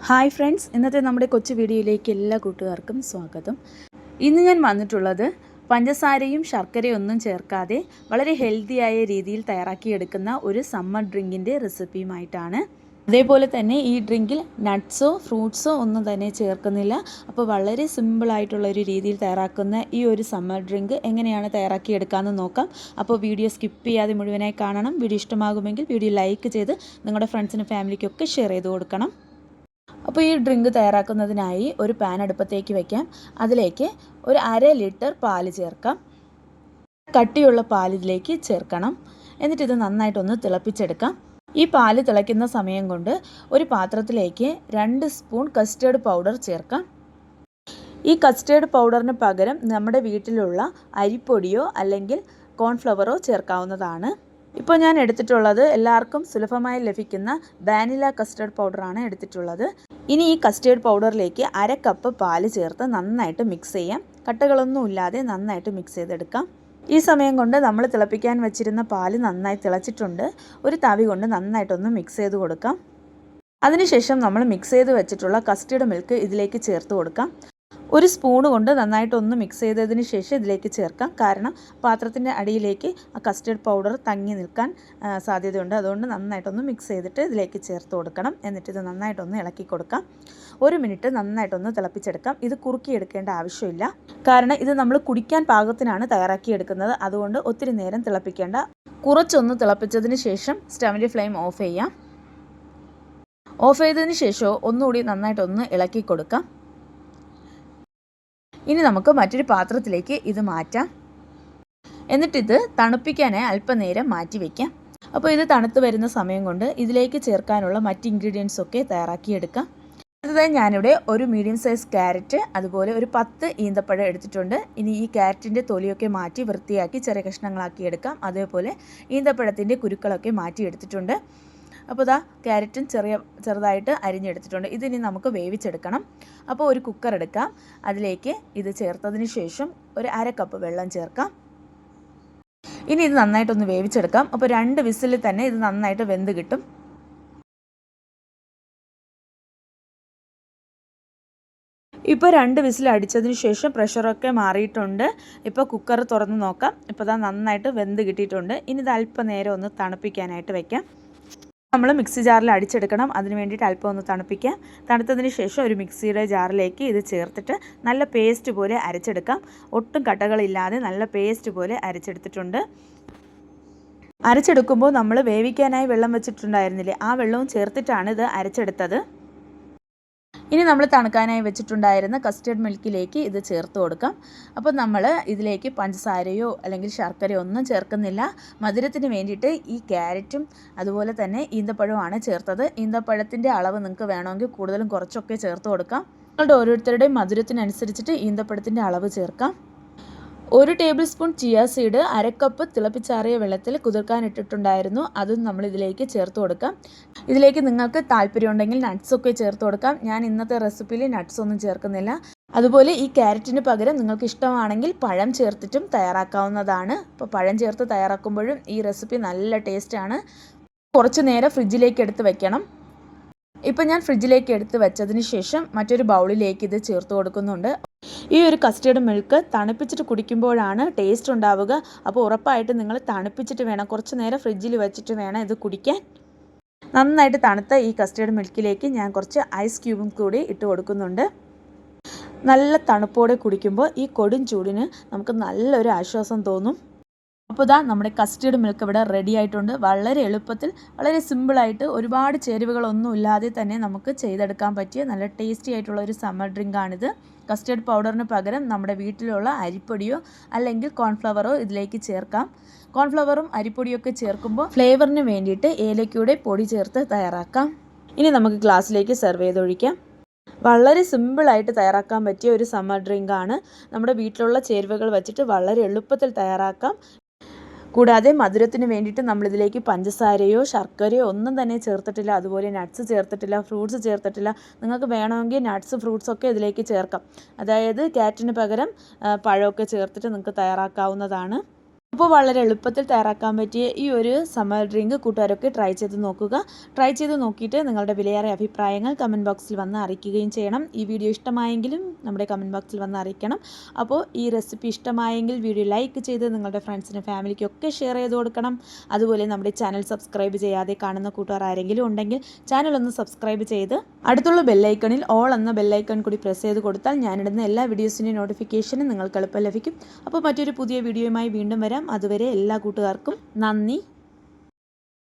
Hi friends, ഇന്നത്തെ നമ്മുടെ കൊച്ചു വീഡിയോയിലേക്ക് എല്ലാ കൂട്ടുകാർക്കും സ്വാഗതം. ഇന്ന് ഞാൻ വന്നിട്ടുള്ളത് പഞ്ചസാരയും ശർക്കരയും ഒന്നും ചേർക്കാതെ വളരെ ഹെൽത്തിയായ രീതിയിൽ തയ്യാറാക്കിയെടുക്കുന്ന ഒരു സമ്മർ ഡ്രിങ്കിൻ്റെ റെസിപ്പിയുമായിട്ടാണ്. അതേപോലെ തന്നെ ഈ ഡ്രിങ്കിൽ നട്ട്സോ ഫ്രൂട്ട്സോ ഒന്നും തന്നെ ചേർക്കുന്നില്ല. അപ്പോൾ വളരെ സിമ്പിളായിട്ടുള്ള ഒരു രീതിയിൽ തയ്യാറാക്കുന്ന ഈ ഒരു സമ്മർ ഡ്രിങ്ക് എങ്ങനെയാണ് തയ്യാറാക്കിയെടുക്കാമെന്ന് നോക്കാം. അപ്പോൾ വീഡിയോ സ്കിപ്പ് ചെയ്യാതെ മുഴുവനായി കാണണം. വീഡിയോ ഇഷ്ടമാകുമെങ്കിൽ വീഡിയോ ലൈക്ക് ചെയ്ത് നിങ്ങളുടെ ഫ്രണ്ട്സിനും ഫാമിലിക്കൊക്കെ ഷെയർ ചെയ്ത് കൊടുക്കണം. അപ്പോൾ ഈ ഡ്രിങ്ക് തയ്യാറാക്കുന്നതിനായി ഒരു പാൻ അടുപ്പത്തേക്ക് വയ്ക്കാം. അതിലേക്ക് ഒരു 1/2 ലിറ്റർ പാല് ചേർക്കാം. കട്ടിയുള്ള പാൽ ഇതിലേക്ക് ചേർക്കണം. എന്നിട്ടിത് നന്നായിട്ടൊന്ന് തിളപ്പിച്ചെടുക്കാം. ഈ പാല് തിളയ്ക്കുന്ന സമയം കൊണ്ട് ഒരു പാത്രത്തിലേക്ക് 2 സ്പൂൺ കസ്റ്റേർഡ് പൗഡർ ചേർക്കാം. ഈ കസ്റ്റേർഡ് പൗഡറിന് പകരം നമ്മുടെ വീട്ടിലുള്ള അരിപ്പൊടിയോ അല്ലെങ്കിൽ കോൺഫ്ലവറോ ചേർക്കാവുന്നതാണ്. ഇപ്പോൾ ഞാൻ എടുത്തിട്ടുള്ളത് എല്ലാവർക്കും സുലഭമായി ലഭിക്കുന്ന വാനില കസ്റ്റേർഡ് പൗഡറാണ് എടുത്തിട്ടുള്ളത്. ഇനി ഈ കസ്റ്റേർഡ് പൗഡറിലേക്ക് 1/2 കപ്പ് പാല് ചേർത്ത് നന്നായിട്ട് മിക്സ് ചെയ്യാം. കട്ടകളൊന്നും ഇല്ലാതെ നന്നായിട്ട് മിക്സ് ചെയ്തെടുക്കാം. ഈ സമയം കൊണ്ട് നമ്മൾ തിളപ്പിക്കാൻ വെച്ചിരുന്ന പാല് നന്നായി തിളച്ചിട്ടുണ്ട്. ഒരു തവി കൊണ്ട് നന്നായിട്ടൊന്ന് മിക്സ് ചെയ്ത് കൊടുക്കാം. അതിനുശേഷം നമ്മൾ മിക്സ് ചെയ്ത് വെച്ചിട്ടുള്ള കസ്റ്റേർഡ് മിൽക്ക് ഇതിലേക്ക് ചേർത്ത് കൊടുക്കാം. ഒരു സ്പൂൺ കൊണ്ട് നന്നായിട്ടൊന്ന് മിക്സ് ചെയ്തതിന് ശേഷം ഇതിലേക്ക് ചേർക്കാം. കാരണം പാത്രത്തിൻ്റെ അടിയിലേക്ക് ആ കസ്റ്റേർഡ് പൗഡർ തങ്ങി നിൽക്കാൻ സാധ്യതയുണ്ട്. അതുകൊണ്ട് നന്നായിട്ടൊന്ന് മിക്സ് ചെയ്തിട്ട് ഇതിലേക്ക് ചേർത്ത് കൊടുക്കണം. എന്നിട്ടിത് നന്നായിട്ടൊന്ന് ഇളക്കി കൊടുക്കാം. 1 മിനിറ്റ് നന്നായിട്ടൊന്ന് തിളപ്പിച്ചെടുക്കാം. ഇത് കുറുക്കിയെടുക്കേണ്ട ആവശ്യമില്ല. കാരണം ഇത് നമ്മൾ കുടിക്കാൻ പാകത്തിനാണ് തയ്യാറാക്കിയെടുക്കുന്നത്. അതുകൊണ്ട് ഒത്തിരി നേരം തിളപ്പിക്കേണ്ട. കുറച്ചൊന്ന് തിളപ്പിച്ചതിന് ശേഷം സ്റ്റവിൻ്റെ ഫ്ലെയിം ഓഫ് ചെയ്യാം. ഓഫ് ചെയ്തതിന് ശേഷം ഒന്നുകൂടി നന്നായിട്ടൊന്ന് ഇളക്കി കൊടുക്കാം. ഇനി നമുക്ക് മറ്റൊരു പാത്രത്തിലേക്ക് ഇത് മാറ്റാം. എന്നിട്ടിത് തണുപ്പിക്കാനായി അല്പനേരം മാറ്റി വയ്ക്കാം. അപ്പോൾ ഇത് തണുത്ത് വരുന്ന സമയം കൊണ്ട് ഇതിലേക്ക് ചേർക്കാനുള്ള മറ്റ് ഇൻഗ്രീഡിയൻസ് ഒക്കെ തയ്യാറാക്കിയെടുക്കാം. അടുത്തതായി ഞാനിവിടെ ഒരു മീഡിയം സൈസ് ക്യാരറ്റ്, അതുപോലെ ഒരു 10 ഈന്തപ്പഴം എടുത്തിട്ടുണ്ട്. ഇനി ഈ ക്യാരറ്റിൻ്റെ തൊലിയൊക്കെ മാറ്റി വൃത്തിയാക്കി ചെറിയ കഷ്ണങ്ങളാക്കി എടുക്കാം. അതേപോലെ ഈന്തപ്പഴത്തിൻ്റെ കുരുക്കളൊക്കെ മാറ്റി എടുത്തിട്ടുണ്ട്. അപ്പോൾ ഇതാ ക്യാരറ്റും ചെറുതായിട്ട് അരിഞ്ഞെടുത്തിട്ടുണ്ട്. ഇതിനി നമുക്ക് വേവിച്ചെടുക്കണം. അപ്പോൾ ഒരു കുക്കർ എടുക്കാം. അതിലേക്ക് ഇത് ചേർത്തതിന് ശേഷം ഒരു 1/2 കപ്പ് വെള്ളം ചേർക്കാം. ഇനി ഇത് നന്നായിട്ടൊന്ന് വേവിച്ചെടുക്കാം. അപ്പോൾ 2 വിസിലിൽ തന്നെ ഇത് നന്നായിട്ട് വെന്ത് കിട്ടും. ഇപ്പോൾ 2 വിസിൽ അടിച്ചതിന് ശേഷം പ്രഷറൊക്കെ മാറിയിട്ടുണ്ട്. ഇപ്പോൾ കുക്കർ തുറന്ന് നോക്കാം. ഇപ്പോൾ ഇതാ നന്നായിട്ട് വെന്ത് കിട്ടിയിട്ടുണ്ട്. ഇനി ഇത് അല്പനേരം ഒന്ന് തണുപ്പിക്കാനായിട്ട് വയ്ക്കാം. നമ്മൾ മിക്സി ജാറിൽ അടിച്ചെടുക്കണം. അതിന് വേണ്ടിയിട്ട് അല്പം ഒന്ന് തണുപ്പിക്കാം. തണുത്തതിന് ശേഷം ഒരു മിക്സിയുടെ ജാറിലേക്ക് ഇത് ചേർത്തിട്ട് നല്ല പേസ്റ്റ് പോലെ അരച്ചെടുക്കാം. ഒട്ടും കട്ടകളില്ലാതെ നല്ല പേസ്റ്റ് പോലെ അരച്ചെടുത്തിട്ടുണ്ട്. അരച്ചെടുക്കുമ്പോൾ നമ്മൾ വേവിക്കാനായി വെള്ളം വെച്ചിട്ടുണ്ടായിരുന്നില്ലേ, ആ വെള്ളവും ചേർത്തിട്ടാണ് ഇത് അരച്ചെടുത്തത്. ഇനി നമ്മൾ തണുക്കാനായി വെച്ചിട്ടുണ്ടായിരുന്ന കസ്റ്റേർഡ് മിൽക്കിലേക്ക് ഇത് ചേർത്ത് കൊടുക്കാം. അപ്പോൾ നമ്മൾ ഇതിലേക്ക് പഞ്ചസാരയോ അല്ലെങ്കിൽ ശർക്കരയോ ഒന്നും ചേർക്കുന്നില്ല. മധുരത്തിന് വേണ്ടിയിട്ട് ഈ ക്യാരറ്റും അതുപോലെ തന്നെ ഈന്തപ്പഴവുമാണ് ചേർത്തത്. ഈന്തപ്പഴത്തിൻ്റെ അളവ് നിങ്ങൾക്ക് വേണമെങ്കിൽ കൂടുതലും കുറച്ചൊക്കെ ചേർത്ത് കൊടുക്കാം. നിങ്ങളുടെ ഓരോരുത്തരുടെയും മധുരത്തിനനുസരിച്ചിട്ട് ഈന്തപ്പഴത്തിൻ്റെ അളവ് ചേർക്കാം. 1 table spoon chia seed 1/2 cup തിളപ്പിച്ചാറിയ വെള്ളത്തിൽ കുതിർക്കാനിട്ടിട്ടുണ്ടായിരുന്നു. അതും നമ്മൾ ഇതിലേക്ക് ചേർത്ത് കൊടുക്കാം. ഇതിലേക്ക് നിങ്ങൾക്ക് താല്പര്യമുണ്ടെങ്കിൽ നട്ട്സൊക്കെ ചേർത്ത് കൊടുക്കാം. ഞാൻ ഇന്നത്തെ റെസിപ്പിയിൽ നട്ട്സ് ഒന്നും ചേർക്കുന്നില്ല. അതുപോലെ ഈ ക്യാരറ്റിന് പകരം നിങ്ങൾക്ക് ഇഷ്ടമാണെങ്കിൽ പഴം ചേർത്തിട്ടും തയ്യാറാക്കാവുന്നതാണ്. അപ്പോൾ പഴം ചേർത്ത് തയ്യാറാക്കുമ്പോഴും ഈ റെസിപ്പി നല്ല ടേസ്റ്റാണ്. കുറച്ച് നേരം ഫ്രിഡ്ജിലേക്ക് എടുത്ത് വെക്കണം. ഇപ്പം ഞാൻ ഫ്രിഡ്ജിലേക്ക് എടുത്ത് വെച്ചതിന് ശേഷം മറ്റൊരു ബൗളിലേക്ക് ഇത് ചേർത്ത് കൊടുക്കുന്നുണ്ട്. ഈ ഒരു കസ്റ്റേർഡ് മിൽക്ക് തണുപ്പിച്ചിട്ട് കുടിക്കുമ്പോഴാണ് ടേസ്റ്റ് ഉണ്ടാവുക. അപ്പോൾ ഉറപ്പായിട്ട് നിങ്ങൾ തണുപ്പിച്ചിട്ട് വേണം, കുറച്ച് നേരം ഫ്രിഡ്ജിൽ വെച്ചിട്ട് വേണം ഇത് കുടിക്കാൻ. നന്നായിട്ട് തണുത്ത ഈ കസ്റ്റേർഡ് മിൽക്കിലേക്ക് ഞാൻ കുറച്ച് ഐസ് ക്യൂബും കൂടി ഇട്ട് കൊടുക്കുന്നുണ്ട്. നല്ല തണുപ്പോടെ കുടിക്കുമ്പോൾ ഈ കൊടും ചൂടിന് നമുക്ക് നല്ലൊരു ആശ്വാസം തോന്നും. അപ്പോൾ ഇതാ നമ്മുടെ കസ്റ്റേർഡ് മിൽക്ക് ഇവിടെ റെഡി ആയിട്ടുണ്ട്. വളരെ എളുപ്പത്തിൽ വളരെ സിമ്പിളായിട്ട് ഒരുപാട് ചേരുവകളൊന്നും ഇല്ലാതെ തന്നെ നമുക്ക് ചെയ്തെടുക്കാൻ പറ്റിയ നല്ല ടേസ്റ്റി ആയിട്ടുള്ള ഒരു സമ്മർ ഡ്രിങ്കാണിത്. കസ്റ്റേർഡ് പൗഡറിന് പകരം നമ്മുടെ വീട്ടിലുള്ള അരിപ്പൊടിയോ അല്ലെങ്കിൽ കോൺഫ്ലവറോ ഇതിലേക്ക് ചേർക്കാം. കോൺഫ്ലവറും അരിപ്പൊടിയൊക്കെ ചേർക്കുമ്പോൾ ഫ്ലേവറിന് വേണ്ടിയിട്ട് ഏലക്കയുടെ പൊടി ചേർത്ത് തയ്യാറാക്കാം. ഇനി നമുക്ക് ഗ്ലാസ്സിലേക്ക് സെർവ് ചെയ്തൊഴിക്കാം. വളരെ സിമ്പിളായിട്ട് തയ്യാറാക്കാൻ പറ്റിയ ഒരു സമ്മർ ഡ്രിങ്കാണ്. നമ്മുടെ വീട്ടിലുള്ള ചേരുവകൾ വെച്ചിട്ട് വളരെ എളുപ്പത്തിൽ തയ്യാറാക്കാം. കൂടാതെ മധുരത്തിന് വേണ്ടിയിട്ട് നമ്മളിതിലേക്ക് പഞ്ചസാരയോ ശർക്കരയോ ഒന്നും തന്നെ ചേർത്തിട്ടില്ല. അതുപോലെ നട്ട്സ് ചേർത്തിട്ടില്ല, ഫ്രൂട്ട്സ് ചേർത്തിട്ടില്ല. നിങ്ങൾക്ക് വേണമെങ്കിൽ നട്ട്സ് ഫ്രൂട്ട്സൊക്കെ ഇതിലേക്ക് ചേർക്കാം. അതായത് ക്യാരറ്റിന് പകരം പഴമൊക്കെ ചേർത്തിട്ട് നിങ്ങൾക്ക് തയ്യാറാക്കാവുന്നതാണ്. അപ്പോൾ വളരെ എളുപ്പത്തിൽ തയ്യാറാക്കാൻ പറ്റിയ ഈ ഒരു സമ്മർ ഡ്രിങ്ക് കൂട്ടുകാരൊക്കെ ട്രൈ ചെയ്ത് നോക്കുക. ട്രൈ ചെയ്ത് നോക്കിയിട്ട് നിങ്ങളുടെ വിലയേറിയ അഭിപ്രായങ്ങൾ കമൻറ്റ് ബോക്സിൽ വന്ന് അറിയിക്കുകയും ചെയ്യണം. ഈ വീഡിയോ ഇഷ്ടമായെങ്കിലും നമ്മുടെ കമൻറ്റ് ബോക്സിൽ വന്ന് അറിയിക്കണം. അപ്പോൾ ഈ റെസിപ്പി ഇഷ്ടമായെങ്കിൽ വീഡിയോ ലൈക്ക് ചെയ്ത് നിങ്ങളുടെ ഫ്രണ്ട്സിനും ഫാമിലിക്കൊക്കെ ഷെയർ ചെയ്ത് കൊടുക്കണം. അതുപോലെ നമ്മുടെ ചാനൽ സബ്സ്ക്രൈബ് ചെയ്യാതെ കാണുന്ന കൂട്ടുകാർ ആരെങ്കിലും ഉണ്ടെങ്കിൽ ചാനൽ ഒന്ന് സബ്സ്ക്രൈബ് ചെയ്ത് അടുത്തുള്ള ബെല്ലൈക്കണിൽ ഓൾ എന്ന ബെല്ലൈക്കൺ കൂടി പ്രസ് ചെയ്ത് കൊടുത്താൽ ഞാനിടുന്ന എല്ലാ വീഡിയോസിൻ്റെയും നോട്ടിഫിക്കേഷനും നിങ്ങൾക്ക് എളുപ്പം ലഭിക്കും. അപ്പോൾ മറ്റൊരു പുതിയ വീഡിയോയുമായി വീണ്ടും വരാം. അതുവരെ എല്ലാ കൂട്ടുകാർക്കും നന്ദി.